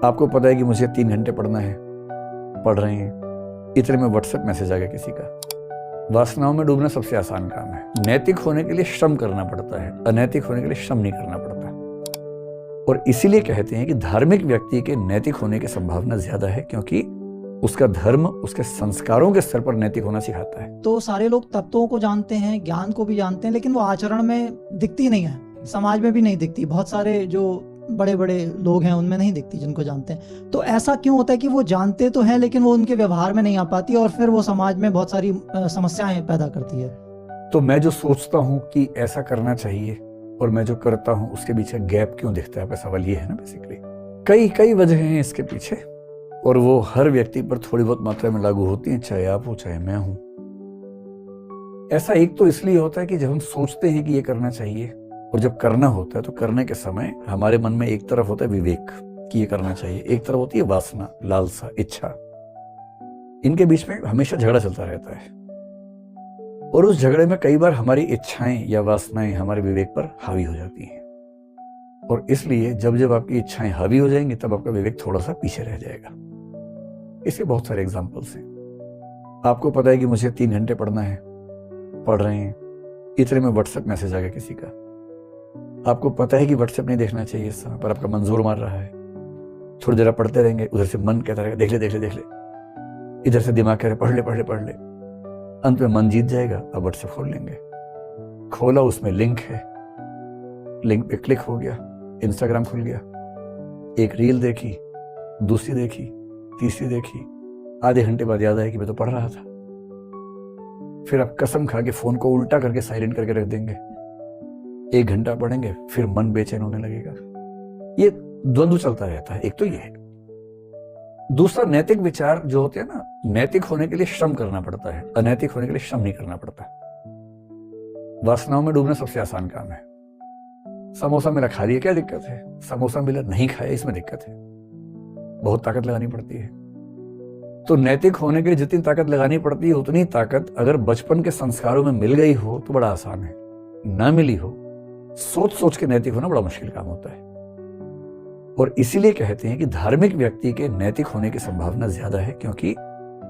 आपको पता है कि मुझे 3 घंटे पढ़ना है, पढ़ रहे हैं, इतने में व्हाट्सएप मैसेज आ गया किसी का। वासनाओं में डूबना सबसे आसान काम है। नैतिक होने के लिए श्रम करना पड़ता है, अनैतिक होने के लिए श्रम नहीं करना पड़ता। और इसीलिए कहते हैं कि धार्मिक व्यक्ति के नैतिक होने की संभावना ज्यादा है, क्योंकि उसका धर्म उसके संस्कारों के स्तर पर नैतिक होना सिखाता है। तो सारे लोग तत्वों को जानते हैं, ज्ञान को भी जानते हैं, लेकिन वो आचरण में दिखती नहीं है, समाज में भी नहीं दिखती। बहुत सारे जो बड़े बड़े लोग हैं उनमें नहीं दिखती जिनको जानते हैं। तो ऐसा क्यों होता है कि वो जानते तो हैं लेकिन वो उनके व्यवहार में नहीं आ पाती और फिर वो समाज में बहुत सारी समस्याएं पैदा करती है। तो मैं जो सोचता हूँ कि ऐसा करना चाहिए और मैं जो करता हूँ उसके पीछे गैप क्यों दिखता है, आपका सवाल ये है ना। बेसिकली कई वजह हैं इसके पीछे, और वो हर व्यक्ति पर थोड़ी बहुत मात्रा में लागू होती हैं, चाहे आप हो चाहे मैं हूं। ऐसा एक तो इसलिए होता है कि जब हम सोचते हैं कि ये करना चाहिए और जब करना होता है तो करने के समय हमारे मन में एक तरफ होता है विवेक कि ये करना चाहिए, एक तरफ होती है वासना, लालसा, इच्छा। इनके बीच में हमेशा झगड़ा चलता रहता है, और उस झगड़े में कई बार हमारी इच्छाएं या वासनाएं हमारे विवेक पर हावी हो जाती हैं। और इसलिए जब जब आपकी इच्छाएं हावी हो जाएंगी तब आपका विवेक थोड़ा सा पीछे रह जाएगा। इसके बहुत सारे एग्जाम्पल्स हैं। आपको पता है कि मुझे 3 घंटे पढ़ना है, पढ़ रहे हैं, इतने में व्हाट्सएप मैसेज आ गया किसी का। आपको पता है कि व्हाट्सएप नहीं देखना चाहिए इस समय, पर आपका मन जोर मार रहा है। थोड़ी देर पढ़ते रहेंगे, उधर से मन कहता रहेगा देख ले, इधर से दिमाग कह रहे पढ़ ले। अंत में मन जीत जाएगा, अब व्हाट्सएप खोल लेंगे। खोला, उसमें लिंक है, लिंक पे क्लिक हो गया, इंस्टाग्राम खुल गया, एक रील देखी, दूसरी देखी, तीसरी देखी, आधे घंटे बाद याद आया कि मैं तो पढ़ रहा था। फिर आप कसम खा के फोन को उल्टा करके साइलेंट करके रख देंगे। 1 घंटा पढ़ेंगे, फिर मन बेचैन होने लगेगा। ये द्वंद्व चलता रहता है। एक तो ये है। दूसरा, नैतिक विचार जो होते हैं ना, नैतिक होने के लिए श्रम करना पड़ता है, अनैतिक होने के लिए श्रम नहीं करना पड़ता। वासनाओं में डूबना सबसे आसान काम है। समोसा मिला, खा लिया, क्या दिक्कत है? समोसा मिला, नहीं खाया, इसमें दिक्कत है। बहुत ताकत लगानी पड़ती है। तो नैतिक होने के लिए जितनी ताकत लगानी पड़ती है उतनी ताकत अगर बचपन के संस्कारों में मिल गई हो तो बड़ा आसान है, ना मिली हो, सोच सोच के नैतिक होना बड़ा मुश्किल काम होता है। और इसीलिए कहते हैं कि धार्मिक व्यक्ति के नैतिक होने की संभावना ज्यादा है, क्योंकि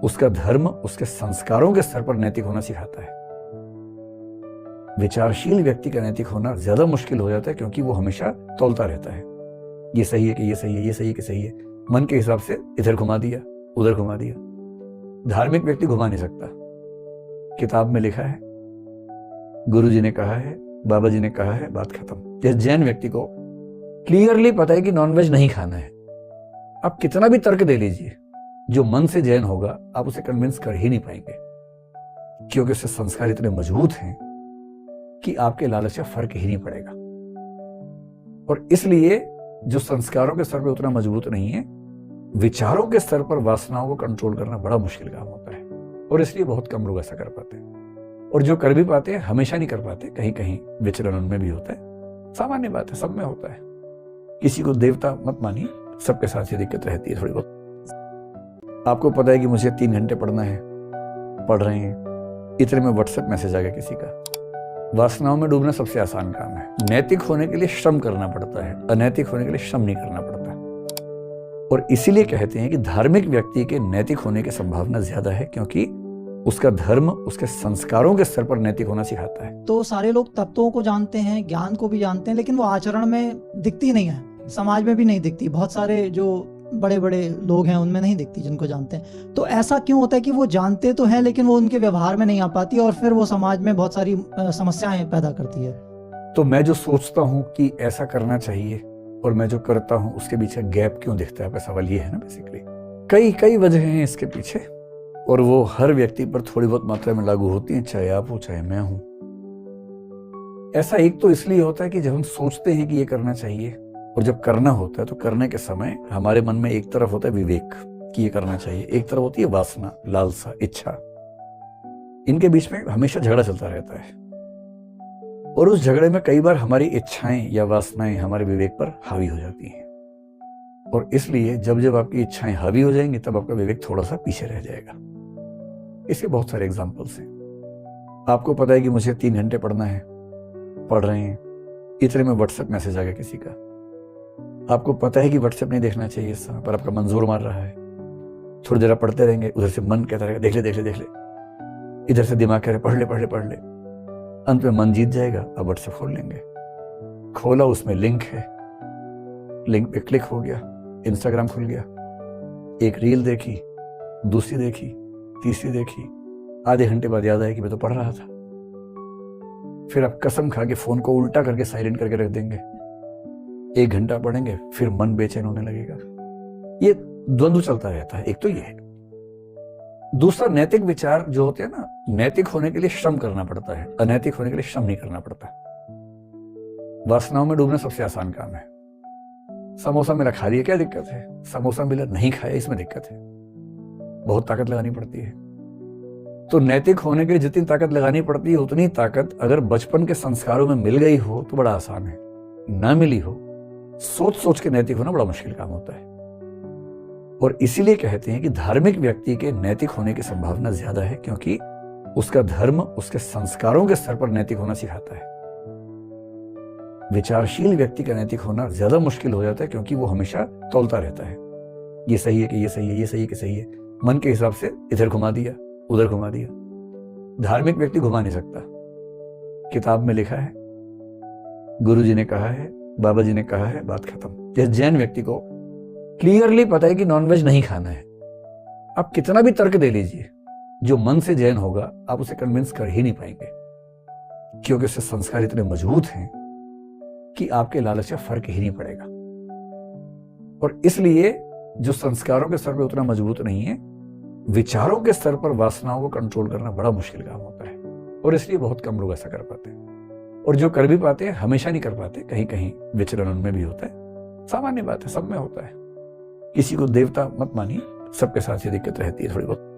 उसका धर्म उसके संस्कारों के स्तर पर नैतिक होना सिखाता है। विचारशील व्यक्ति का नैतिक होना ज्यादा मुश्किल हो जाता है, क्योंकि वो हमेशा तौलता रहता है, ये सही है कि ये सही है, ये सही है कि सही है। मन के हिसाब से इधर घुमा दिया, उधर घुमा दिया। धार्मिक व्यक्ति घुमा नहीं सकता। किताब में लिखा है, गुरुजी ने कहा है, बाबा जी ने कहा है, बात खत्म। जिस जैन व्यक्ति को क्लियरली पता है कि नॉनवेज नहीं खाना है, आप कितना भी तर्क दे लीजिए, जो मन से जैन होगा आप उसे कन्विंस कर ही नहीं पाएंगे, क्योंकि उससे संस्कार इतने मजबूत हैं कि आपके लालच से फर्क ही नहीं पड़ेगा। और इसलिए जो संस्कारों के स्तर पर उतना मजबूत नहीं है, विचारों के स्तर पर वासनाओं को कंट्रोल करना बड़ा मुश्किल काम होता है। और इसलिए बहुत कम लोग ऐसा कर पाते हैं, और जो कर भी पाते हैं हमेशा नहीं कर पाते, कहीं कहीं विचलन उनमें भी होता है। सामान्य बात है, सब में होता है। किसी को देवता मत मानिए, सबके साथ ये दिक्कत रहती है थोड़ी बहुत। आपको पता है कि मुझे 3 घंटे पढ़ना है, पढ़ रहे हैं, इतने में व्हाट्सएप मैसेज आ गया किसी का। वासनाओं में डूबना सबसे आसान काम है। नैतिक होने के लिए श्रम करना पड़ता है, अनैतिक होने के लिए श्रम नहीं करना पड़ता। और इसीलिए कहते हैं कि धार्मिक व्यक्ति के नैतिक होने की संभावना ज्यादा है, क्योंकि उसका धर्म उसके संस्कारों के स्तर पर नैतिक होना सिखाता है। तो सारे लोग तत्वों को जानते हैं, ज्ञान को भी जानते हैं, लेकिन वो आचरण में दिखती नहीं है, समाज में भी नहीं दिखती। बहुत सारे जो बड़े बड़े लोग हैं उनमें नहीं दिखती जिनको जानते हैं। तो ऐसा क्यों होता है कि वो जानते तो हैं लेकिन वो उनके व्यवहार में नहीं आ पाती और फिर वो समाज में बहुत सारी समस्याएं पैदा करती है। तो मैं जो सोचता हूँ कि ऐसा करना चाहिए और मैं जो करता हूँ उसके पीछे गैप क्यों दिखता है, आपका सवाल ये है ना। बेसिकली कई वजह हैं इसके पीछे, और वो हर व्यक्ति पर थोड़ी बहुत मात्रा में लागू होती हैं, चाहे आप हो चाहे मैं हूं। ऐसा एक तो इसलिए होता है कि जब हम सोचते हैं कि ये करना चाहिए और जब करना होता है तो करने के समय हमारे मन में एक तरफ होता है विवेक कि ये करना चाहिए, एक तरफ होती है वासना, लालसा, इच्छा। इनके बीच में हमेशा झगड़ा चलता रहता है, और उस झगड़े में कई बार हमारी इच्छाएं या वासनाएं हमारे विवेक पर हावी हो जाती हैं। और इसलिए जब जब आपकी इच्छाएं हावी हो जाएंगी तब आपका विवेक थोड़ा सा पीछे रह जाएगा। इसके बहुत सारे एग्जाम्पल्स हैं। आपको पता है कि मुझे 3 घंटे पढ़ना है, पढ़ रहे हैं, इतने में व्हाट्सएप मैसेज आ गया किसी का। आपको पता है कि व्हाट्सएप नहीं देखना चाहिए इस समय, पर आपका मंजूर मार रहा है। थोड़ी देर आप पढ़ते रहेंगे, उधर से मन कहता रहेगा देख ले देख ले देख ले, इधर से दिमाग कह रहे पढ़ ले पढ़ ले पढ़ ले। अंत में मन जीत जाएगा, अब व्हाट्सएप खोल लेंगे। खोला, उसमें लिंक है, लिंक पे क्लिक हो गया, इंस्टाग्राम खुल गया, एक रील देखी, दूसरी देखी, तीसरी देखी, आधे घंटे बाद याद आया कि मैं तो पढ़ रहा था। फिर आप कसम खा के फोन को उल्टा करके साइलेंट करके रख देंगे। 1 घंटा पढ़ेंगे, फिर मन बेचैन होने लगेगा। ये द्वंद्व चलता रहता है। एक तो ये है। दूसरा, नैतिक विचार जो होते हैं ना, नैतिक होने के लिए श्रम करना पड़ता है, अनैतिक होने के लिए श्रम नहीं करना पड़ता। वासनाओं में डूबना सबसे आसान काम है। समोसा मिला, खा लिया, क्या दिक्कत है? समोसा मिला, नहीं खाया, इसमें दिक्कत है। बहुत ताकत लगानी पड़ती है। तो नैतिक होने के लिए जितनी ताकत लगानी पड़ती है, उतनी ताकत अगर बचपन के संस्कारों में मिल गई हो तो बड़ा आसान है। ना मिली हो, सोच सोच के नैतिक होना बड़ा मुश्किल काम होता है। और इसीलिए कहते हैं कि धार्मिक व्यक्ति के नैतिक होने की संभावना ज्यादा है, क्योंकि उसका धर्म उसके संस्कारों के स्तर पर नैतिक होना सिखाता है। विचारशील व्यक्ति का नैतिक होना ज्यादा मुश्किल हो जाता है, क्योंकि वो हमेशा तौलता रहता है, ये सही है कि ये सही है, ये सही है कि सही है। मन के हिसाब से इधर घुमा दिया, उधर घुमा दिया। धार्मिक व्यक्ति घुमा नहीं सकता। किताब में लिखा है, गुरु जी ने कहा है, बाबा जी ने कहा है, बात खत्म। जिस जैन व्यक्ति को क्लियरली पता है कि नॉनवेज नहीं खाना है, आप कितना भी तर्क दे लीजिए, जो मन से जैन होगा आप उसे कन्विंस कर ही नहीं पाएंगे, क्योंकि उससे संस्कार इतने मजबूत हैं कि आपके लालच से फर्क ही नहीं पड़ेगा। और इसलिए जो संस्कारों के स्तर पर उतना मजबूत नहीं है, विचारों के स्तर पर वासनाओं को कंट्रोल करना बड़ा मुश्किल काम होता है। और इसलिए बहुत कम लोग ऐसा कर पाते हैं। और जो कर भी पाते हैं, हमेशा नहीं कर पाते, कहीं कहीं विचलन उनमें भी होता है। सामान्य बात है, सब में होता है। किसी को देवता मत मानिए, सबके साथ ये दिक्कत रहती है थोड़ी बहुत।